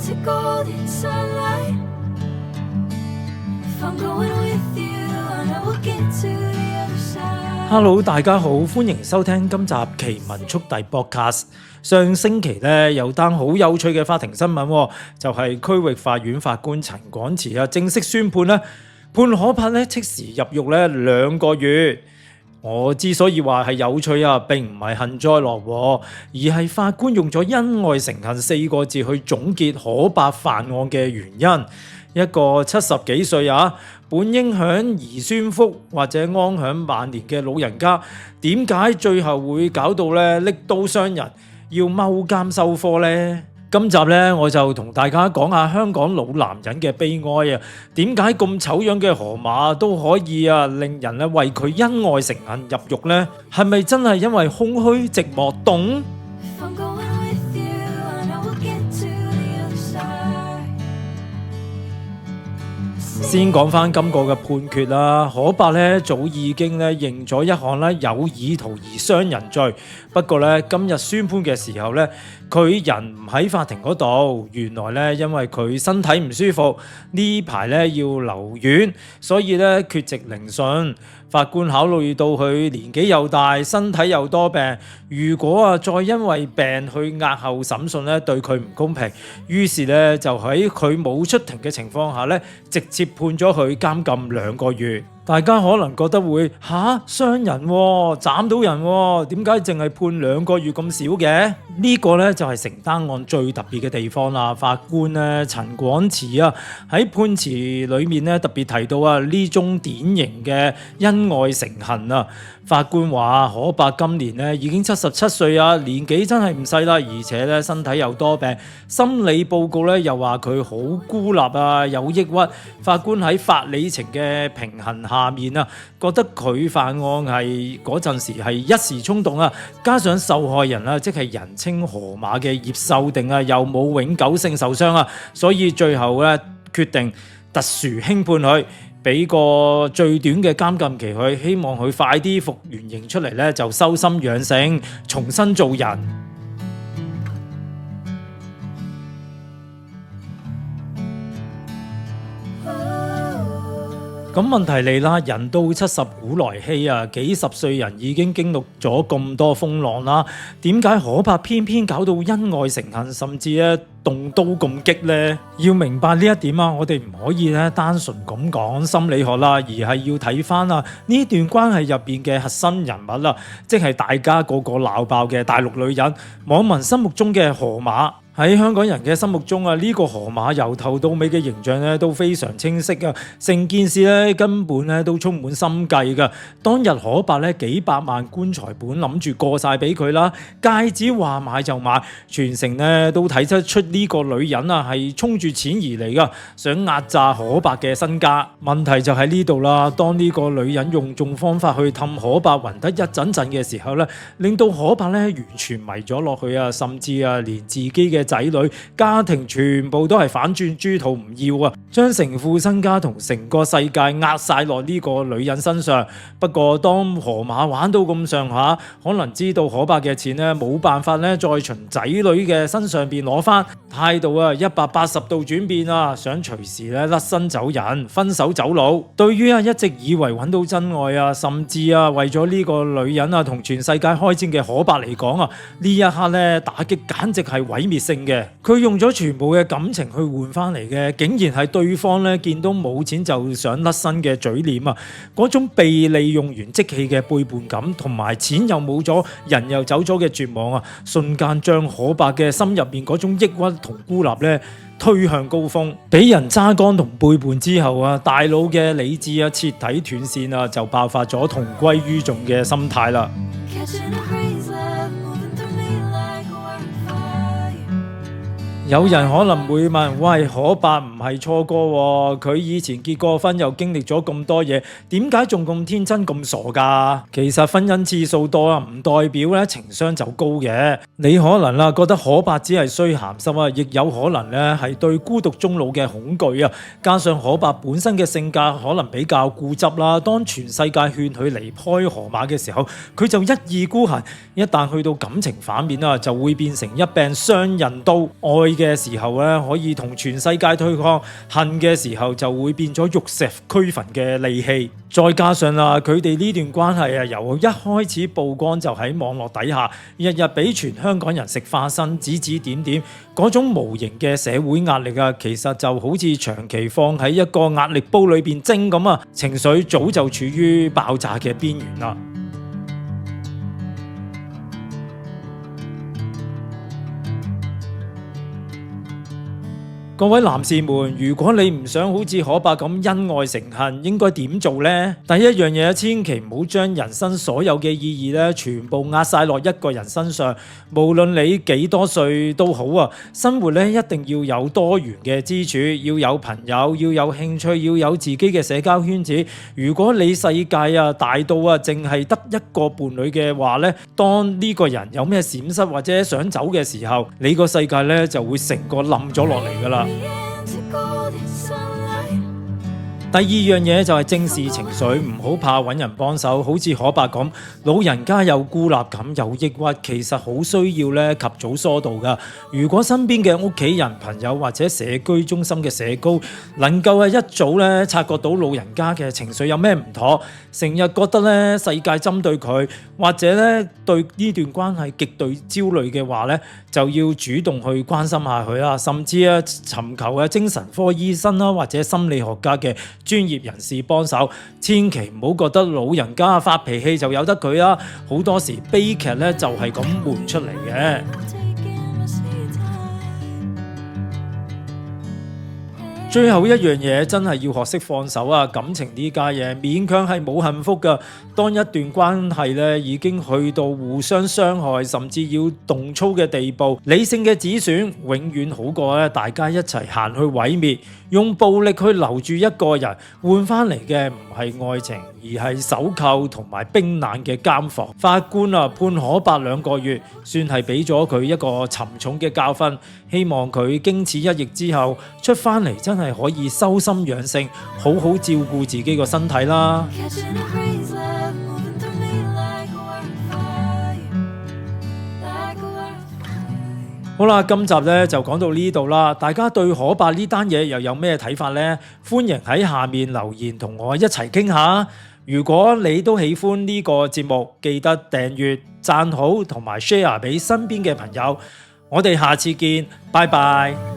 to golden sunlight. If I'm going with you, I know we'll get to the other side. Hello， 大家好，歡迎收聽今集奇聞速遞 Podcast。上星期咧有單好有趣嘅法庭新聞，就係區域法院法官陳廣慈正式宣判咧，判可柏即時入獄2個月。我之所以話係有趣並唔係幸災樂禍，而係法官用咗恩愛成恨4個字去總結可柏犯案嘅原因。一個70幾歲本應享兒孫福或者安享晚年嘅老人家，點解最後會搞到拎刀傷人，要踎監收科呢？今集我就同大家講下香港老男人嘅悲哀點解咁醜樣嘅河馬都可以令人為佢恩愛成恨入獄呢？係咪真係因為空虛、寂寞、凍？ If I'm going with you, I know we'll get to the other side. 先講翻今個嘅判決啦，可柏早已經認咗一項有意圖而傷人罪，不過今日宣判嘅時候佢人唔喺法庭嗰度，原來因為佢身體唔舒服，呢排要留院，所以缺席聆訊。法官考慮到佢年紀又大，身體又多病，如果再因為病去押後審訊對佢唔公平，於是就喺佢冇出庭嘅情況下直接判咗佢監禁2個月。大家可能覺得會傷人斬到人點解淨係判2個月咁少嘅？呢個就係成單案最特別嘅地方啦。法官陳廣慈喺判詞裏面特別提到呢種典型嘅恩愛成恨法官話可柏今年已經77歲年紀真係唔細啦，而且身體又多病，心理報告又話佢好孤立有抑鬱。法官喺法理情嘅平衡下面覺得佢犯案係嗰陣時係一時衝動加上受害人即係人稱河馬嘅葉秀定又冇永久性受傷所以最後決定特殊輕判佢，俾個最短嘅監禁期佢，希望佢快啲服完刑出嚟就修心養性，重新做人。咁問題嚟啦，人到70古來稀幾十歲人已經經歷咗咁多風浪啦，點解可柏偏偏搞到恩愛成恨，甚至動刀咁激呢？要明白呢一點我哋唔可以單純咁講心理學啦，而係要睇翻呢段關係入邊嘅核心人物即係大家個個鬧爆嘅大陸女人，網民心目中嘅河馬。喺香港人嘅心目中呢個河馬由頭到尾嘅形象都非常清晰成件事根本都充滿心計㗎。當日可柏幾百萬棺材本諗住過晒俾佢啦，戒指話買就買，全城都睇得出呢個女人係衝住錢而嚟㗎，想壓榨可柏嘅身家。問題就喺呢度啦，當呢個女人用盡方法去氹可柏暈得一陣陣嘅時候令到可柏完全迷咗落去甚至連自己嘅仔女家庭全部都係反轉豬肚唔要將成副身家同成個世界壓晒落呢個女人身上。不過當河馬玩到咁上下，可能知道可柏嘅錢冇辦法再從仔女嘅身上邊攞翻，態度180度轉變想隨時甩身走人，分手走佬。對於一直以為揾到真愛甚至為咗呢個女人同全世界開戰嘅可柏嚟講呢一刻打擊簡直係毀滅性嘅。佢用咗全部嘅感情去換翻嚟嘅，竟然係對方見到冇錢就想甩身嘅嘴臉嗰種被利用完即棄嘅背叛感，同埋錢又冇咗，人又走咗嘅絕望瞬間將可柏嘅心入面嗰種抑鬱同孤立推向高峰。俾人揸乾同背叛之後大腦嘅理智徹底斷線就爆發咗同歸於盡嘅心態啦。有人可能會問，喂，可柏唔係錯哥喎，佢以前結過婚又經歷咗咁多嘢，點解仲咁天真咁傻㗎？其實婚姻次數多唔代表情商就高嘅。你可能覺得可柏只係衰鹹濕亦有可能係對孤獨終老嘅恐懼加上可柏本身嘅性格可能比較固執啦。當全世界勸佢離開河馬嘅時候，佢就一意孤行。一旦去到感情反面就會變成一柄雙刃刀，愛嘅時候咧，可以同全世界對抗；恨嘅時候就會變咗玉石俱焚嘅利器。再加上佢哋呢段關係由一開始曝光就喺網絡底下，日日俾全香港人食花生，指指點點，嗰種無形嘅社會壓力其實就好似長期放喺一個壓力煲裏邊蒸咁情緒早就處於爆炸嘅邊緣啦。各位男士們，如果你唔想好似可伯咁恩愛成恨，應該點做呢？第一樣嘢，千祈唔好將人生所有嘅意義全部壓晒落一個人身上。無論你幾多歲都好生活一定要有多元嘅支柱，要有朋友，要有興趣，要有自己嘅社交圈子。如果你世界大到淨係得一個伴侶嘅話呢，當呢個人有咩閃失或者想走嘅時候，你個世界就會成個冧咗落嚟噶啦。第二樣嘢就係正視情緒，唔好怕揾人幫手。好似可伯咁，老人家有孤立感、有抑鬱，其實好需要及早疏導噶。如果身邊嘅屋企人、朋友或者社區中心嘅社工能夠一早察覺到老人家嘅情緒有咩唔妥，成日覺得世界針對佢，或者對呢段關係極度焦慮嘅話就要主動去關心下佢啦，甚至尋求精神科醫生啦或者心理學家嘅專業人士幫手。千祈唔好覺得老人家發脾氣就由得佢啦，好多時悲劇就係咁悶出嚟嘅。最後一樣嘢真係要學識放手感情呢家嘢勉強係冇幸福噶。當一段關係已經去到互相傷害，甚至要動粗嘅地步，理性嘅止損永遠好過大家一齊行去毀滅。用暴力去留住一個人，換翻嚟嘅唔係愛情，而係手銬同埋冰冷嘅監房。法官判可伯2個月，算係俾咗佢一個沉重嘅教訓。希望佢經此一役之後出翻嚟，真係可以修心養性，好好照顧自己個身體啦。好啦，今集就講到呢度啦。大家對可伯呢單嘢又有咩睇法呢？歡迎喺下面留言同我一齊傾下。如果你都喜歡呢個節目，記得訂閱、讚好同埋 share 俾身邊嘅朋友。我哋下次見，拜拜。